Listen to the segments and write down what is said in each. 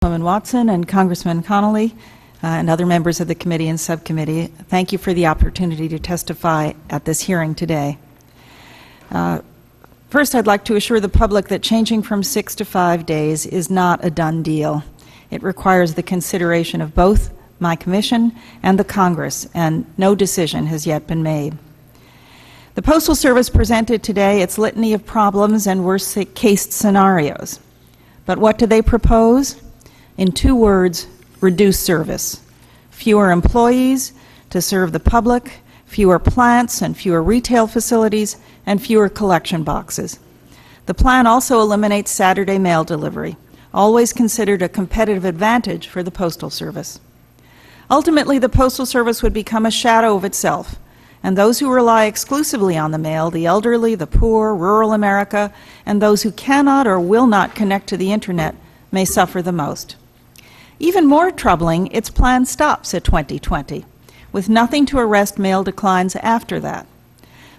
Congresswoman Watson and Congressman Connolly and other members of the committee and subcommittee, thank you for the opportunity to testify at this hearing today. First, I'd like to assure the public that changing from 6 to 5 days is not a done deal. It requires the consideration of both my commission and the Congress, and no decision has yet been made. The Postal Service presented today its litany of problems and worst-case scenarios. But what do they propose? In 2 words, reduce service. Fewer employees to serve the public, fewer plants and fewer retail facilities, and fewer collection boxes. The plan also eliminates Saturday mail delivery, always considered a competitive advantage for the Postal Service. Ultimately, the Postal Service would become a shadow of itself, and those who rely exclusively on the mail, the elderly, the poor, rural America, and those who cannot or will not connect to the Internet may suffer the most. Even more troubling, its plan stops at 2020, with nothing to arrest mail declines after that.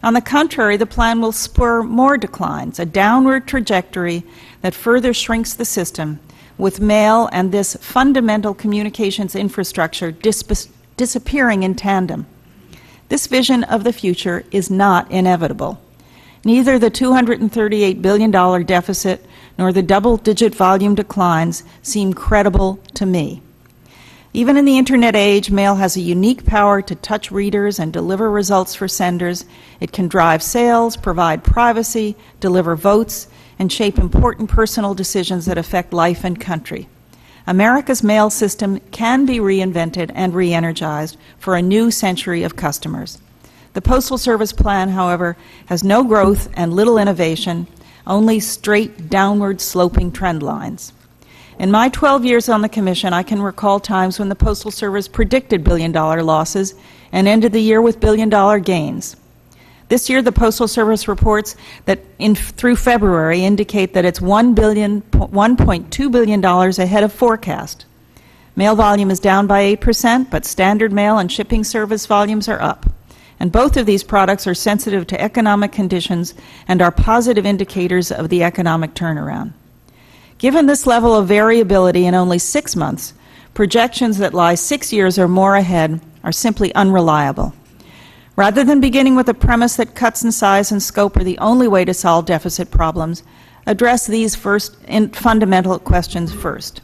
On the contrary, the plan will spur more declines, a downward trajectory that further shrinks the system, with mail and this fundamental communications infrastructure disappearing in tandem. This vision of the future is not inevitable. Neither the $238 billion deficit nor the double-digit volume declines seem credible to me. Even in the Internet age, mail has a unique power to touch readers and deliver results for senders. It can drive sales, provide privacy, deliver votes, and shape important personal decisions that affect life and country. America's mail system can be reinvented and re-energized for a new century of customers. The Postal Service plan, however, has no growth and little innovation, only straight downward sloping trend lines. In my 12 years on the Commission, I can recall times when the Postal Service predicted billion-dollar losses and ended the year with billion-dollar gains. This year, the Postal Service reports that through February indicate that it's $1.2 billion ahead of forecast. Mail volume is down by 8%, but standard mail and shipping service volumes are up. And both of these products are sensitive to economic conditions and are positive indicators of the economic turnaround. Given this level of variability in only 6 months, projections that lie 6 years or more ahead are simply unreliable. Rather than beginning with the premise that cuts in size and scope are the only way to solve deficit problems, address these fundamental questions first.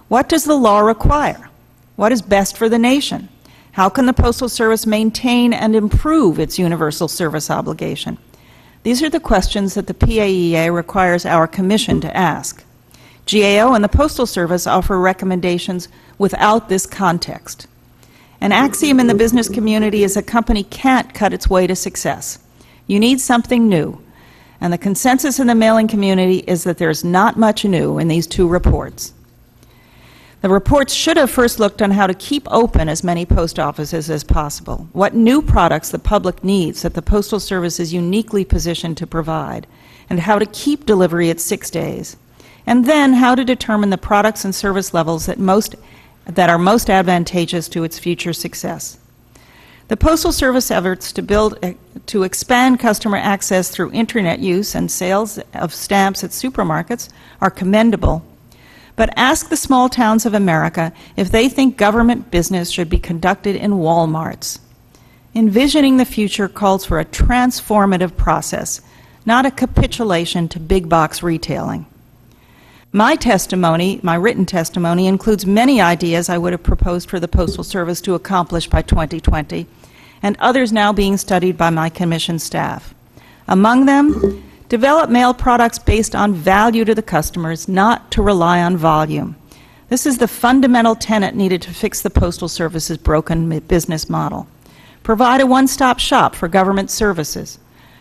What does the law require? What is best for the nation? How can the Postal Service maintain and improve its universal service obligation? These are the questions that the PAEA requires our Commission to ask. GAO and the Postal Service offer recommendations without this context. An axiom in the business community is a company can't cut its way to success. You need something new. And the consensus in the mailing community is that there's not much new in these 2 reports. The reports should have first looked on how to keep open as many post offices as possible, what new products the public needs that the Postal Service is uniquely positioned to provide, and how to keep delivery at 6 days, and then how to determine the products and service levels that are most advantageous to its future success. The Postal Service efforts to expand customer access through Internet use and sales of stamps at supermarkets are commendable, but ask the small towns of America if they think government business should be conducted in Walmarts. Envisioning the future calls for a transformative process, not a capitulation to big box retailing. My written testimony, includes many ideas I would have proposed for the Postal Service to accomplish by 2020, and others now being studied by my Commission staff. Among them, develop mail products based on value to the customers, not to rely on volume. This is the fundamental tenet needed to fix the Postal Service's broken business model. Provide a one-stop shop for government services.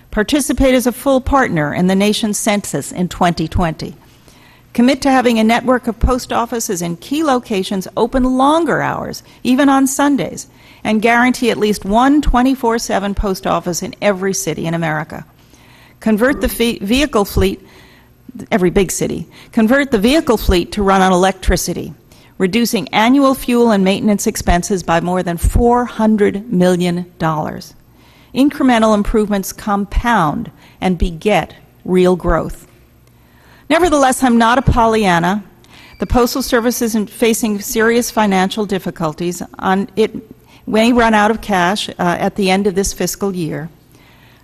Participate as a full partner in the nation's census in 2020. Commit to having a network of post offices in key locations open longer hours, even on Sundays, and guarantee at least one 24/7 post office in every city in America. Convert the vehicle fleet, every big city, convert the vehicle fleet to run on electricity, reducing annual fuel and maintenance expenses by more than $400 million. Incremental improvements compound and beget real growth. Nevertheless, I'm not a Pollyanna. The Postal Service is facing serious financial difficulties. It may run out of cash at the end of this fiscal year.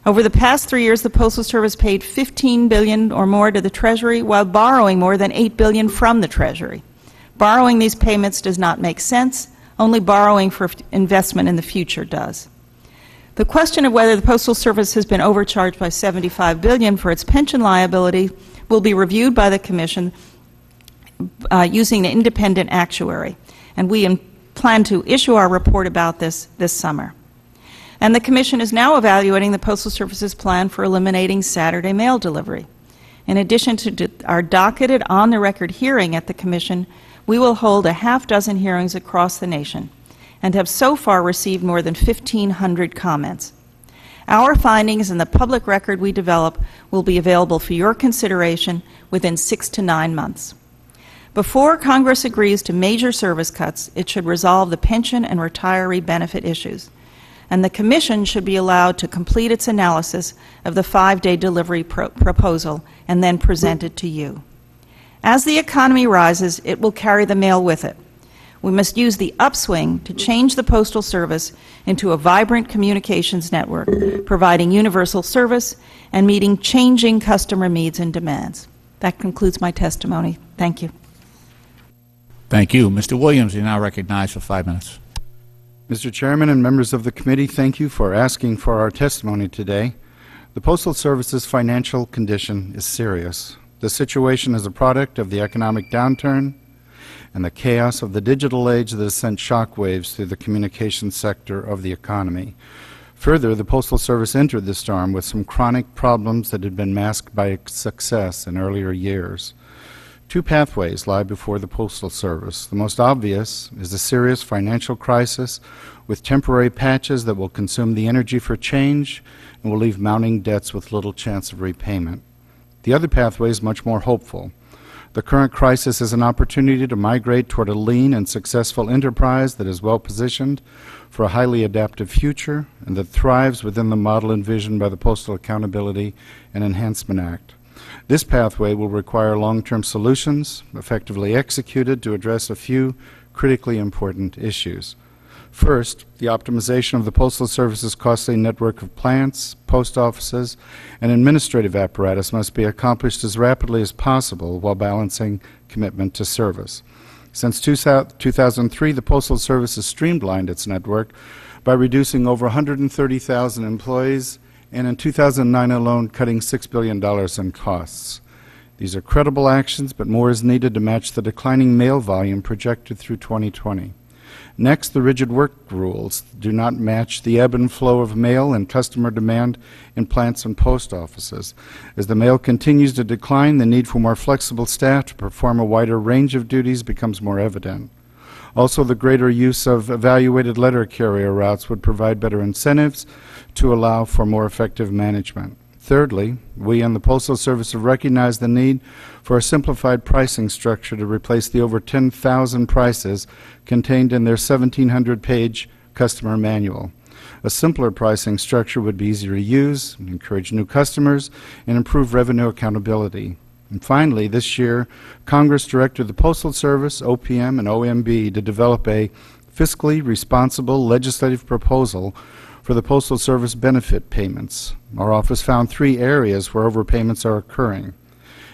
Over the past 3 years, the Postal Service paid $15 billion or more to the Treasury while borrowing more than $8 billion from the Treasury. Borrowing these payments does not make sense. Only borrowing for investment in the future does. The question of whether the Postal Service has been overcharged by $75 billion for its pension liability will be reviewed by the Commission using an independent actuary, and we plan to issue our report about this summer. And the Commission is now evaluating the Postal Service's plan for eliminating Saturday mail delivery. In addition to our docketed on-the-record hearing at the Commission, we will hold a half-dozen hearings across the nation and have so far received more than 1,500 comments. Our findings and the public record we develop will be available for your consideration within 6 to 9 months. Before Congress agrees to major service cuts, it should resolve the pension and retiree benefit issues, and the Commission should be allowed to complete its analysis of the 5-day delivery proposal and then present it to you. As the economy rises, it will carry the mail with it. We must use the upswing to change the Postal Service into a vibrant communications network, providing universal service and meeting changing customer needs and demands. That concludes my testimony. Thank you. Thank you. Mr. Williams, you now recognized for 5 minutes. Mr. Chairman and members of the committee, thank you for asking for our testimony today. The Postal Service's financial condition is serious. The situation is a product of the economic downturn and the chaos of the digital age that has sent shockwaves through the communications sector of the economy. Further, the Postal Service entered the storm with some chronic problems that had been masked by success in earlier years. 2 pathways lie before the Postal Service. The most obvious is a serious financial crisis with temporary patches that will consume the energy for change and will leave mounting debts with little chance of repayment. The other pathway is much more hopeful. The current crisis is an opportunity to migrate toward a lean and successful enterprise that is well positioned for a highly adaptive future and that thrives within the model envisioned by the Postal Accountability and Enhancement Act. This pathway will require long-term solutions, effectively executed to address a few critically important issues. First, the optimization of the Postal Service's costly network of plants, post offices, and administrative apparatus must be accomplished as rapidly as possible while balancing commitment to service. Since 2003, the Postal Service has streamlined its network by reducing over 130,000 employees and in 2009 alone cutting $6 billion in costs. These are credible actions, but more is needed to match the declining mail volume projected through 2020. Next, the rigid work rules do not match the ebb and flow of mail and customer demand in plants and post offices. As the mail continues to decline, the need for more flexible staff to perform a wider range of duties becomes more evident. Also, the greater use of evaluated letter carrier routes would provide better incentives to allow for more effective management. Thirdly, we and the Postal Service have recognized the need for a simplified pricing structure to replace the over 10,000 prices contained in their 1,700-page customer manual. A simpler pricing structure would be easier to use, encourage new customers, and improve revenue accountability. And finally, this year, Congress directed the Postal Service, OPM, and OMB to develop a fiscally responsible legislative proposal for the Postal Service benefit payments. Our office found 3 areas where overpayments are occurring: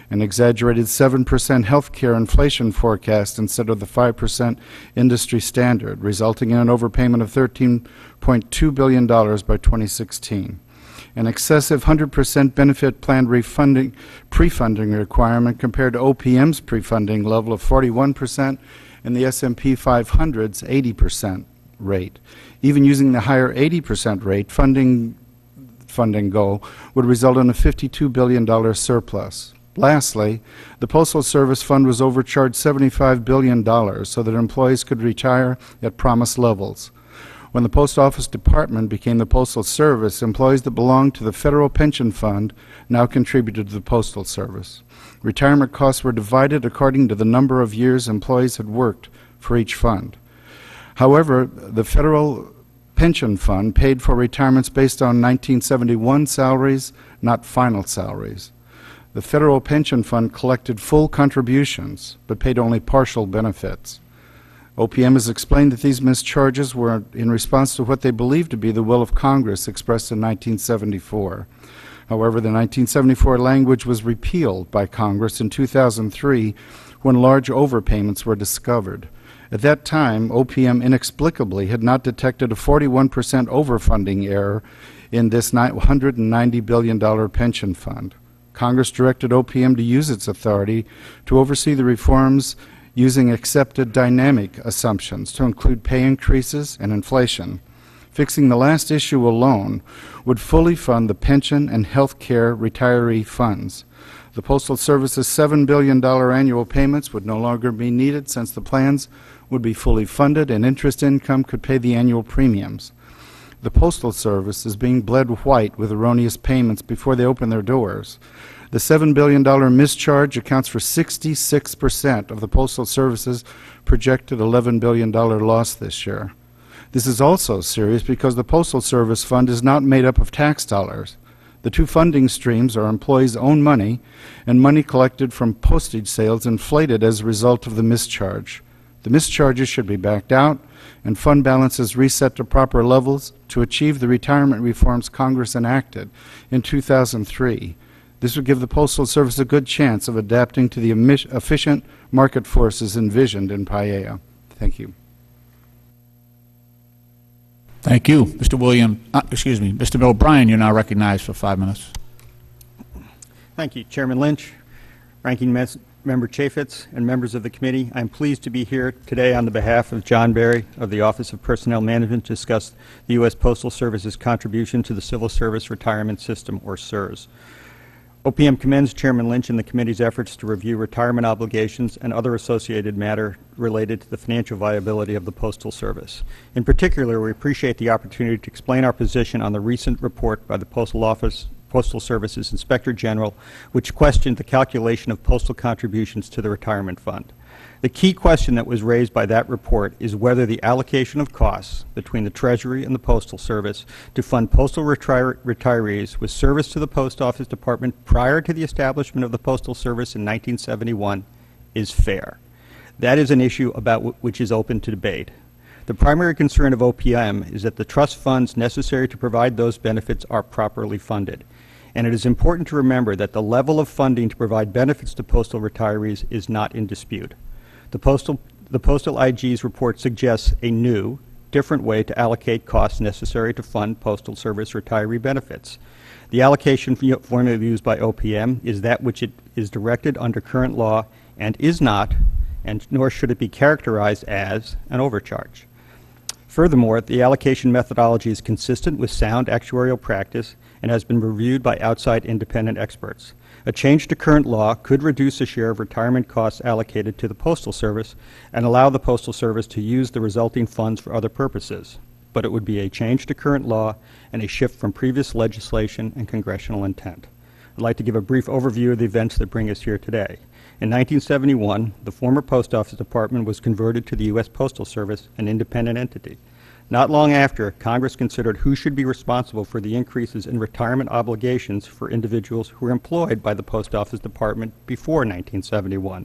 an exaggerated 7% health care inflation forecast instead of the 5% industry standard, resulting in an overpayment of $13.2 billion by 2016. An excessive 100% benefit plan pre-funding requirement compared to OPM's pre-funding level of 41% and the S&P 500's 80% rate. Even using the higher 80% rate, funding goal would result in a $52 billion surplus. Lastly, the Postal Service Fund was overcharged $75 billion so that employees could retire at promised levels. When the Post Office Department became the Postal Service, employees that belonged to the Federal Pension Fund now contributed to the Postal Service. Retirement costs were divided according to the number of years employees had worked for each fund. However, the Federal Pension Fund paid for retirements based on 1971 salaries, not final salaries. The Federal Pension Fund collected full contributions, but paid only partial benefits. OPM has explained that these mischarges were in response to what they believed to be the will of Congress expressed in 1974. However, the 1974 language was repealed by Congress in 2003 when large overpayments were discovered. At that time, OPM inexplicably had not detected a 41% overfunding error in this $190 billion pension fund. Congress directed OPM to use its authority to oversee the reforms using accepted dynamic assumptions to include pay increases and inflation. Fixing the last issue alone would fully fund the pension and health care retiree funds. The Postal Service's $7 billion annual payments would no longer be needed since the plans would be fully funded and interest income could pay the annual premiums. The Postal Service is being bled white with erroneous payments before they open their doors. The $7 billion mischarge accounts for 66% of the Postal Service's projected $11 billion loss this year. This is also serious because the Postal Service fund is not made up of tax dollars. The two funding streams are employees' own money and money collected from postage sales inflated as a result of the mischarge. The mischarges should be backed out and fund balances reset to proper levels to achieve the retirement reforms Congress enacted in 2003. This would give the Postal Service a good chance of adapting to the efficient market forces envisioned in PIEA. Thank you. Thank you. Mr. O'Brien, you're now recognized for 5 minutes. Thank you, Chairman Lynch, Ranking Member Chaffetz, and members of the committee. I'm pleased to be here today on the behalf of John Berry of the Office of Personnel Management to discuss the U.S. Postal Service's contribution to the Civil Service Retirement System, or CSRS. OPM commends Chairman Lynch and the committee's efforts to review retirement obligations and other associated matter related to the financial viability of the Postal Service. In particular, we appreciate the opportunity to explain our position on the recent report by the Postal Service's Inspector General, which questioned the calculation of postal contributions to the retirement fund. The key question that was raised by that report is whether the allocation of costs between the Treasury and the Postal Service to fund postal retirees with service to the Post Office Department prior to the establishment of the Postal Service in 1971 is fair. That is an issue about which is open to debate. The primary concern of OPM is that the trust funds necessary to provide those benefits are properly funded. And it is important to remember that the level of funding to provide benefits to postal retirees is not in dispute. The Postal IG's report suggests a new, different way to allocate costs necessary to fund Postal Service retiree benefits. The allocation formula used by OPM is that which it is directed under current law and is not, and nor should it be characterized as, an overcharge. Furthermore, the allocation methodology is consistent with sound actuarial practice and has been reviewed by outside independent experts. A change to current law could reduce the share of retirement costs allocated to the Postal Service and allow the Postal Service to use the resulting funds for other purposes. But it would be a change to current law and a shift from previous legislation and congressional intent. I'd like to give a brief overview of the events that bring us here today. In 1971, the former Post Office Department was converted to the U.S. Postal Service, an independent entity. Not long after, Congress considered who should be responsible for the increases in retirement obligations for individuals who were employed by the Post Office Department before 1971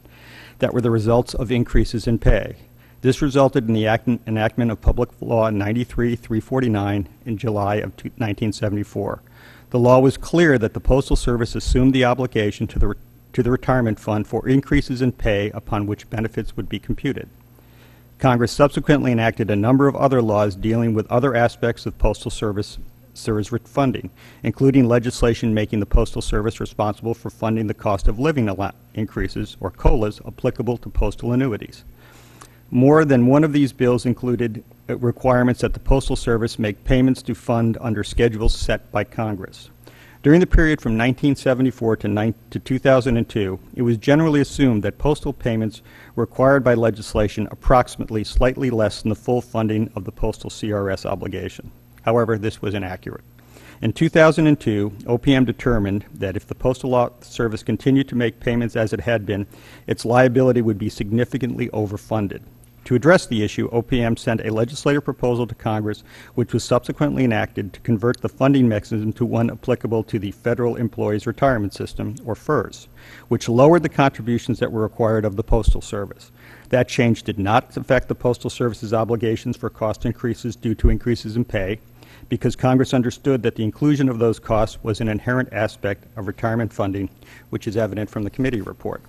that were the results of increases in pay. This resulted in the enactment of Public Law 93-349 in July of 1974. The law was clear that the Postal Service assumed the obligation to the retirement fund for increases in pay upon which benefits would be computed. Congress subsequently enacted a number of other laws dealing with other aspects of Postal Service funding, including legislation making the Postal Service responsible for funding the cost of living increases, or COLAs, applicable to postal annuities. More than one of these bills included requirements that the Postal Service make payments to fund under schedules set by Congress. During the period from 1974 to 2002, it was generally assumed that postal payments were required by legislation approximately slightly less than the full funding of the postal CRS obligation. However, this was inaccurate. In 2002, OPM determined that if the Postal Service continued to make payments as it had been, its liability would be significantly overfunded. To address the issue, OPM sent a legislative proposal to Congress, which was subsequently enacted to convert the funding mechanism to one applicable to the Federal Employees Retirement System, or FERS, which lowered the contributions that were required of the Postal Service. That change did not affect the Postal Service's obligations for cost increases due to increases in pay, because Congress understood that the inclusion of those costs was an inherent aspect of retirement funding, which is evident from the committee report.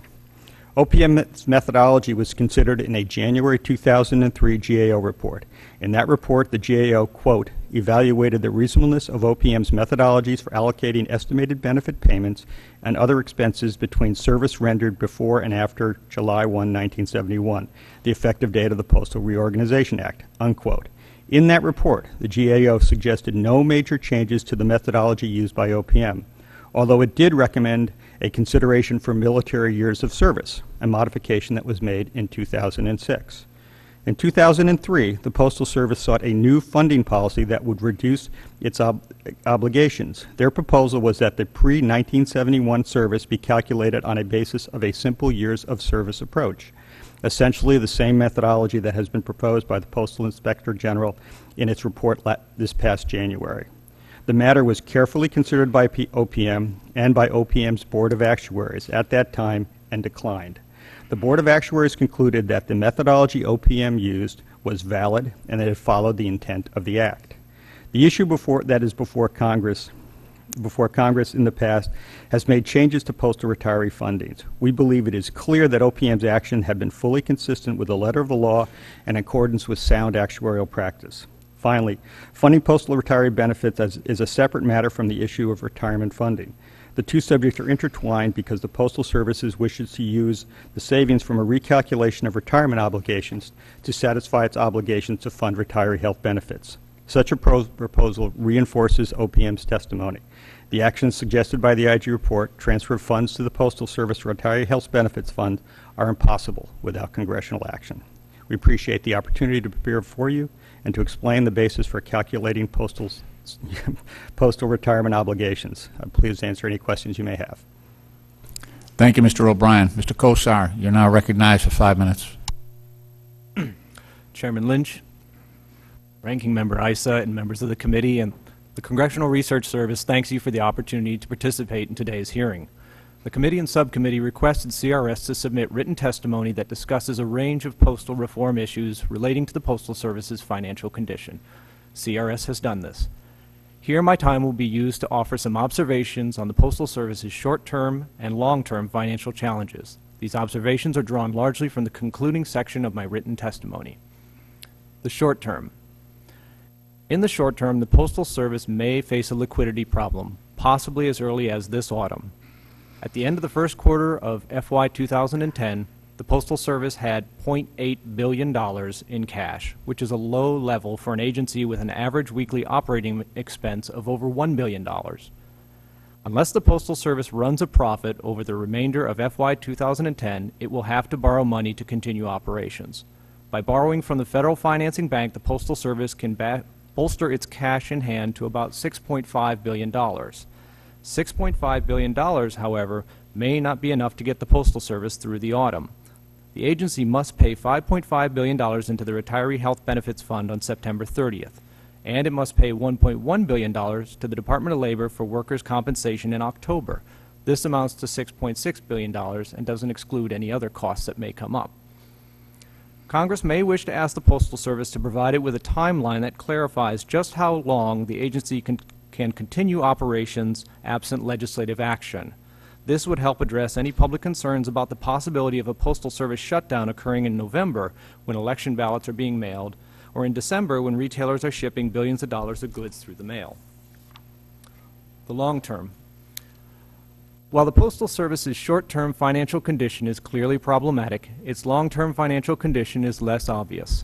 OPM's methodology was considered in a January 2003 GAO report. In that report, the GAO, quote, evaluated the reasonableness of OPM's methodologies for allocating estimated benefit payments and other expenses between service rendered before and after July 1, 1971, the effective date of the Postal Reorganization Act, unquote. In that report, the GAO suggested no major changes to the methodology used by OPM, although it did recommend a consideration for military years of service, a modification that was made in 2006. In 2003, the Postal Service sought a new funding policy that would reduce its obligations. Their proposal was that the pre-1971 service be calculated on a basis of a simple years of service approach, essentially the same methodology that has been proposed by the Postal Inspector General in its report this past January. The matter was carefully considered by OPM and by OPM's Board of Actuaries at that time and declined. The Board of Actuaries concluded that the methodology OPM used was valid and that it followed the intent of the Act. The issue that is before Congress in the past has made changes to postal retiree fundings. We believe it is clear that OPM's action had been fully consistent with the letter of the law and in accordance with sound actuarial practice. Finally, funding postal retiree benefits is a separate matter from the issue of retirement funding. The two subjects are intertwined because the Postal Service wishes to use the savings from a recalculation of retirement obligations to satisfy its obligations to fund retiree health benefits. Such a proposal reinforces OPM's testimony. The actions suggested by the IG report, transfer of funds to the Postal Service Retiree Health Benefits Fund, are impossible without congressional action. We appreciate the opportunity to prepare for you and to explain the basis for calculating postal retirement obligations. Please answer any questions you may have. Thank you, Mr. O'Brien. Mr. Kosar, you're now recognized for 5 minutes. Chairman Lynch, Ranking Member Issa, and members of the committee and the Congressional Research Service thanks you for the opportunity to participate in today's hearing. The committee and subcommittee requested CRS to submit written testimony that discusses a range of postal reform issues relating to the Postal Service's financial condition. CRS has done this. Here, my time will be used to offer some observations on the Postal Service's short-term and long-term financial challenges. These observations are drawn largely from the concluding section of my written testimony. The short term. In the short term, the Postal Service may face a liquidity problem, possibly as early as this autumn. At the end of the first quarter of FY 2010, the Postal Service had $0.8 billion in cash, which is a low level for an agency with an average weekly operating expense of over $1 billion. Unless the Postal Service runs a profit over the remainder of FY 2010, it will have to borrow money to continue operations. By borrowing from the Federal Financing Bank, the Postal Service can bolster its cash in hand to about $6.5 billion. $6.5 billion, however, may not be enough to get the Postal Service through the autumn. The agency must pay $5.5 billion into the Retiree Health Benefits Fund on September 30th, and it must pay $1.1 billion to the Department of Labor for workers' compensation in October. This amounts to $6.6 billion and doesn't exclude any other costs that may come up. Congress may wish to ask the Postal Service to provide it with a timeline that clarifies just how long the agency can continue operations absent legislative action. This would help address any public concerns about the possibility of a Postal Service shutdown occurring in November when election ballots are being mailed, or in December when retailers are shipping billions of dollars of goods through the mail. The long term. While the Postal Service's short-term financial condition is clearly problematic, its long-term financial condition is less obvious.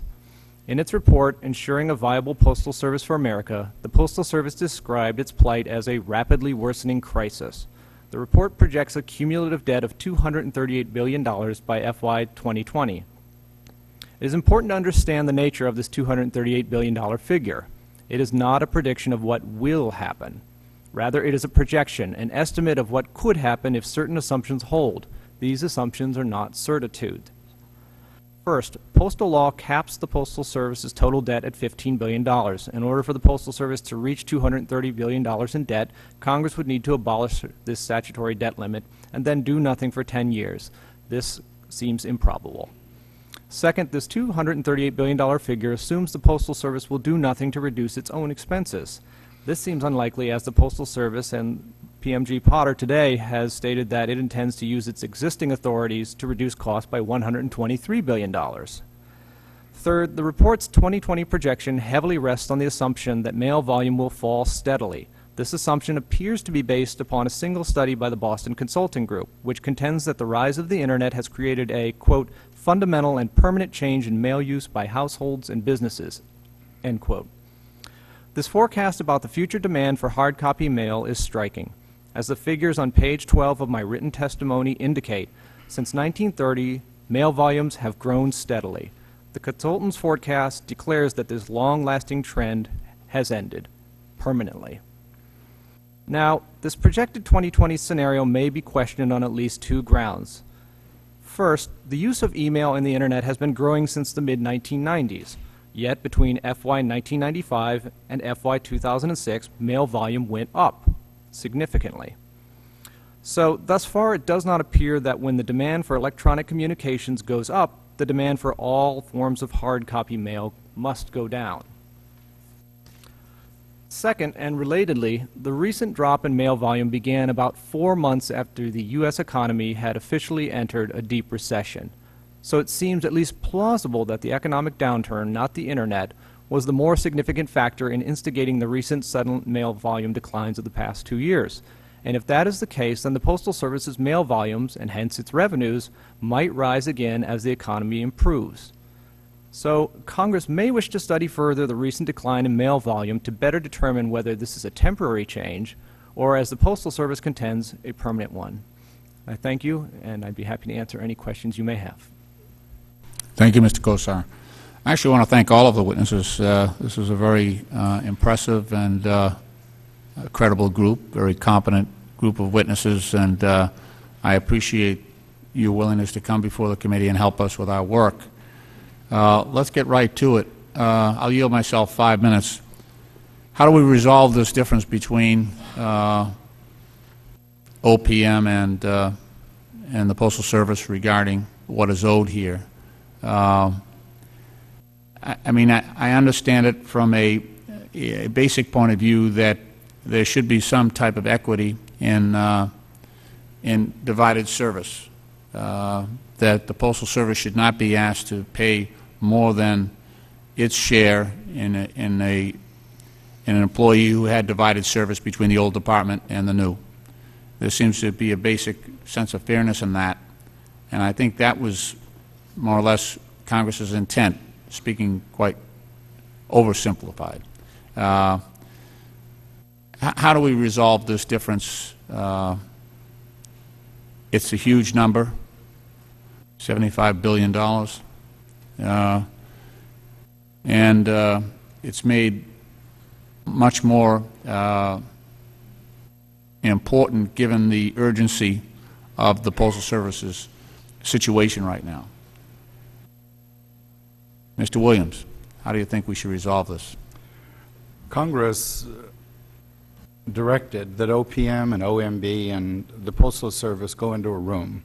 In its report, Ensuring a Viable Postal Service for America, the Postal Service described its plight as a rapidly worsening crisis. The report projects a cumulative debt of $238 billion by FY 2020. It is important to understand the nature of this $238 billion figure. It is not a prediction of what will happen. Rather, it is a projection, an estimate of what could happen if certain assumptions hold. These assumptions are not certitude. First, postal law caps the Postal Service's total debt at $15 billion. In order for the Postal Service to reach $230 billion in debt, Congress would need to abolish this statutory debt limit and then do nothing for 10 years. This seems improbable. Second, this $238 billion figure assumes the Postal Service will do nothing to reduce its own expenses. This seems unlikely, as the Postal Service and PMG Potter today has stated that it intends to use its existing authorities to reduce costs by $123 billion. Third, the report's 2020 projection heavily rests on the assumption that mail volume will fall steadily. This assumption appears to be based upon a single study by the Boston Consulting Group, which contends that the rise of the Internet has created a, quote, fundamental and permanent change in mail use by households and businesses, end quote. This forecast about the future demand for hard copy mail is striking. As the figures on page 12 of my written testimony indicate, since 1930, mail volumes have grown steadily. The consultant's forecast declares that this long-lasting trend has ended permanently. Now, this projected 2020 scenario may be questioned on at least two grounds. First, the use of email and the Internet has been growing since the mid-1990s. Yet, between FY 1995 and FY 2006, mail volume went up significantly. So, thus far, it does not appear that when the demand for electronic communications goes up, the demand for all forms of hard copy mail must go down. Second, and relatedly, the recent drop in mail volume began about 4 months after the U.S. economy had officially entered a deep recession. So it seems at least plausible that the economic downturn, not the Internet, was the more significant factor in instigating the recent sudden mail volume declines of the past 2 years. And if that is the case, then the Postal Service's mail volumes, and hence its revenues, might rise again as the economy improves. So Congress may wish to study further the recent decline in mail volume to better determine whether this is a temporary change or, as the Postal Service contends, a permanent one. I thank you, and I'd be happy to answer any questions you may have. Thank you, Mr. Kosar. I actually want to thank all of the witnesses. This was a very impressive and credible group, very competent group of witnesses, and I appreciate your willingness to come before the committee and help us with our work. Let's get right to it. I'll yield myself 5 minutes. How do we resolve this difference between OPM and the Postal Service regarding what is owed here? I understand it from a basic point of view that there should be some type of equity in divided service, that the Postal Service should not be asked to pay more than its share in an employee who had divided service between the old department and the new. There seems to be a basic sense of fairness in that, and I think that was more or less Congress's intent, speaking quite oversimplified. How do we resolve this difference? It's a huge number, $75 billion, and it's made much more important given the urgency of the Postal Service's situation right now. Mr. Williams, how do you think we should resolve this? Congress directed that OPM and OMB and the Postal Service go into a room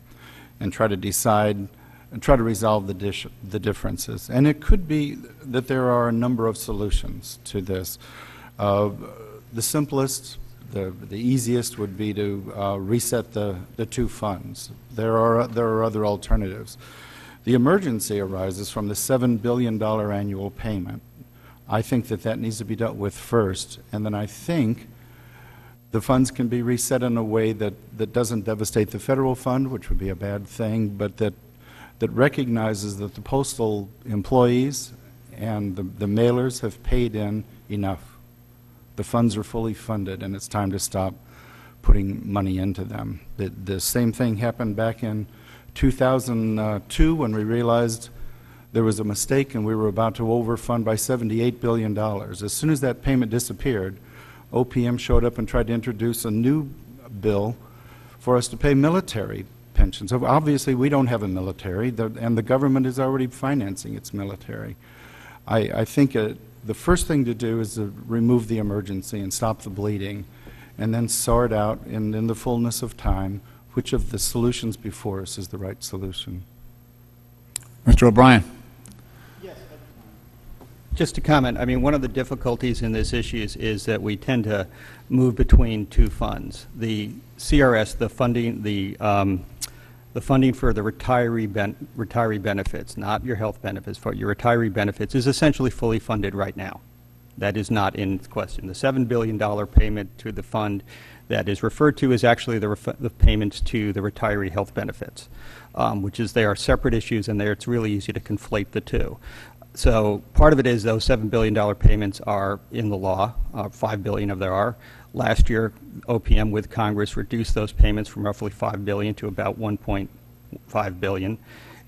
and try to decide and try to resolve the differences. And it could be that there are a number of solutions to this. The simplest, the easiest would be to reset the two funds. There are other alternatives. The emergency arises from the $7 billion annual payment. I think that needs to be dealt with first, and then I think the funds can be reset in a way that doesn't devastate the federal fund, which would be a bad thing, but that recognizes that the postal employees and the mailers have paid in enough. The funds are fully funded, and it's time to stop putting money into them. The same thing happened back in 2002 when we realized there was a mistake and we were about to overfund by $78 billion. As soon as that payment disappeared, OPM showed up and tried to introduce a new bill for us to pay military pensions. So obviously, we don't have a military, and the government is already financing its military. I think the first thing to do is to remove the emergency and stop the bleeding, and then sort out in the fullness of time which of the solutions before us is the right solution. Mr. O'Brien. Just to comment, I mean, one of the difficulties in this issue is that we tend to move between two funds. The CRS, the funding for the retiree benefits, not your health benefits, for your retiree benefits, is essentially fully funded right now. That is not in question. The $7 billion payment to the fund that is referred to is actually the payments to the retiree health benefits, which is they are separate issues, and it's really easy to conflate the two. So part of it is those $7 billion payments are in the law, $5 billion of there are. Last year, OPM with Congress reduced those payments from roughly $5 billion to about $1.5 billion,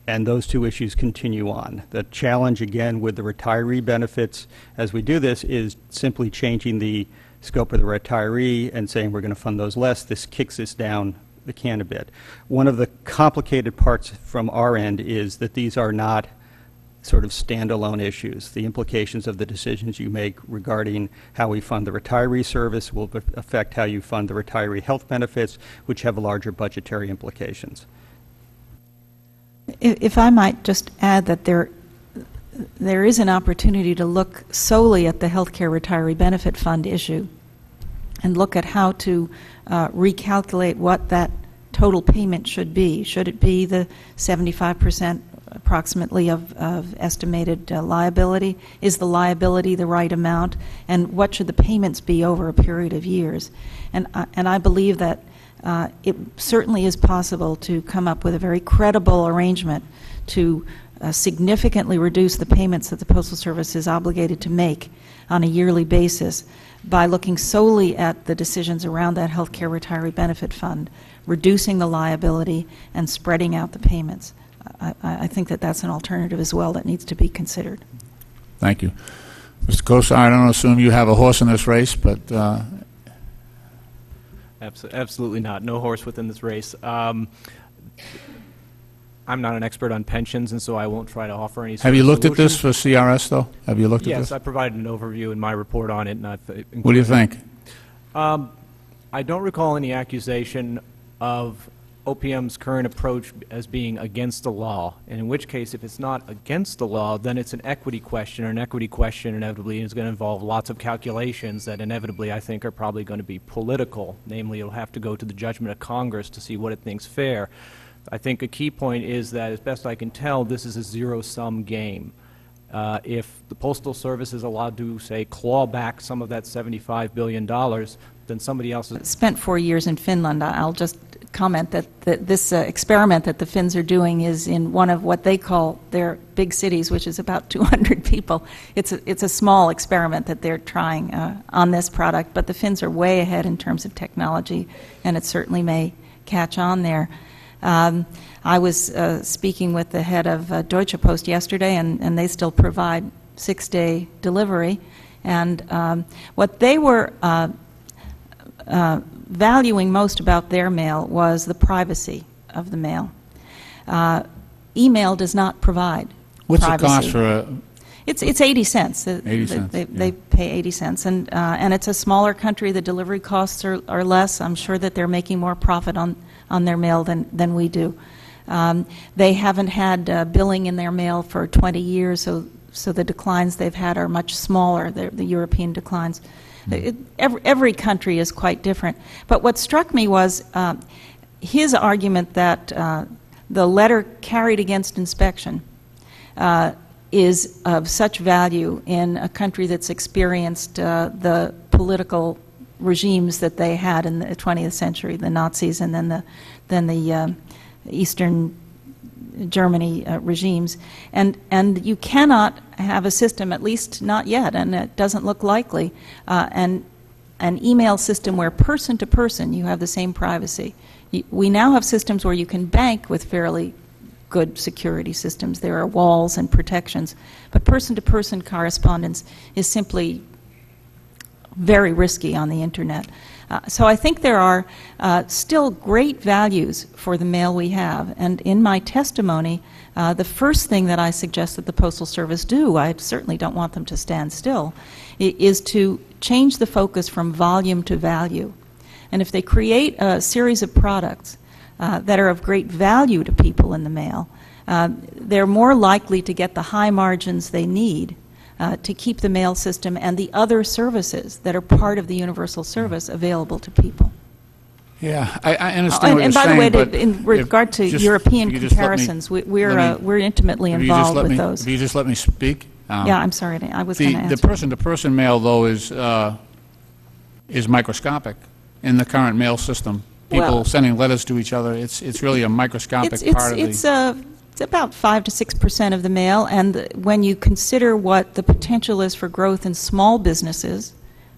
and those two issues continue on. The challenge, again, with the retiree benefits as we do this is simply changing the scope of the retiree and saying we're going to fund those less. This kicks us down the can a bit. One of the complicated parts from our end is that these are not sort of standalone issues. The implications of the decisions you make regarding how we fund the retiree service will affect how you fund the retiree health benefits, which have larger budgetary implications. If I might just add that there is an opportunity to look solely at the healthcare retiree benefit fund issue and look at how to recalculate what that total payment should be. Should it be the 75% approximately of estimated liability? Is the liability the right amount? And what should the payments be over a period of years? And I believe that it certainly is possible to come up with a very credible arrangement to significantly reduce the payments that the Postal Service is obligated to make on a yearly basis by looking solely at the decisions around that healthcare retiree benefit fund, reducing the liability and spreading out the payments. I think that that's an alternative as well that needs to be considered. Thank you. Mr. Kosar, I don't assume you have a horse in this race, but... Absolutely not. No horse within this race. I'm not an expert on pensions, and so I won't try to offer any. Have you looked at this for CRS, though? Have you looked at this? Yes, I provided an overview in my report on it. What do you think? I don't recall any accusation of OPM's current approach as being against the law, and in which case, if it's not against the law, then it's an equity question, or an equity question inevitably is going to involve lots of calculations that inevitably I think are probably going to be political. Namely, it'll have to go to the judgment of Congress to see what it thinks fair. I think a key point is that, as best I can tell, this is a zero-sum game. If the Postal Service is allowed to, say, claw back some of that $75 billion, then somebody else is... Spent 4 years in Finland. I'll just comment that this experiment that the Finns are doing is in one of what they call their big cities, which is about 200 people. It's a small experiment that they're trying on this product, but the Finns are way ahead in terms of technology, and it certainly may catch on there. I was speaking with the head of Deutsche Post yesterday, and they still provide 6-day delivery. And what they were valuing most about their mail was the privacy of the mail. Email does not provide What's privacy. the cost for a... It's 80 cents. 80 cents, They pay 80 cents. And it's a smaller country. The delivery costs are less. I'm sure that they're making more profit on their mail than we do. They haven't had billing in their mail for 20 years, so the declines they've had are much smaller, the European declines. Every country is quite different. But what struck me was his argument that the letter carried against inspection is of such value in a country that's experienced the political regimes that they had in the 20th century, the Nazis and then the Eastern Germany regimes, and you cannot have a system, at least not yet, and it doesn't look likely, an email system where person to person you have the same privacy. We now have systems where you can bank with fairly good security systems. There are walls and protections, but person to person correspondence is simply very risky on the Internet. So I think there are still great values for the mail we have, and in my testimony, the first thing that I suggest that the Postal Service do, I certainly don't want them to stand still, is to change the focus from volume to value. And if they create a series of products that are of great value to people in the mail, they're more likely to get the high margins they need to keep the mail system and the other services that are part of the universal service available to people. Yeah, I understand what And you're by the way, saying, but in regard to European comparisons, we're intimately involved with those. If you just let me speak. Yeah, I'm sorry, I was going to answer. The person-to-person mail, though, is microscopic in the current mail system. People sending letters to each other, it's really a microscopic part of the... It's about 5 to 6% of the mail, and when you consider what the potential is for growth in small businesses,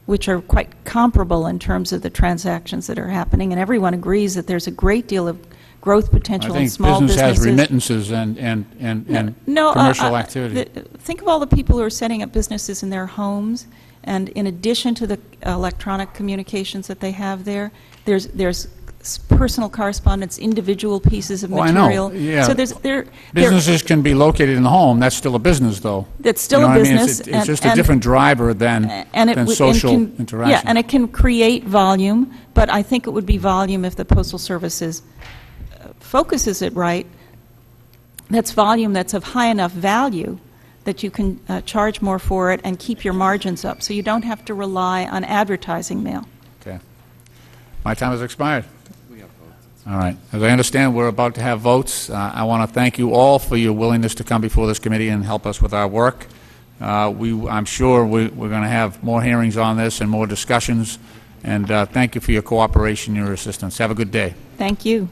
which are quite comparable in terms of the transactions that are happening, and everyone agrees that there's a great deal of growth potential in small businesses. I think business has remittances and commercial activity. Think of all the people who are setting up businesses in their homes, and in addition to the electronic communications that they have there, there's personal correspondence, individual pieces of material. I know. Yeah. So businesses can be located in the home. That's still a business, though. That's still a business. It's just a different driver than social interaction. Yeah, and it can create volume, but I think it would be volume if the Postal Service focuses it right. That's volume that's of high enough value that you can charge more for it and keep your margins up, so you don't have to rely on advertising mail. Okay. My time has expired. All right. As I understand, we're about to have votes. I want to thank you all for your willingness to come before this committee and help us with our work. I'm sure we're going to have more hearings on this and more discussions. And thank you for your cooperation and your assistance. Have a good day. Thank you.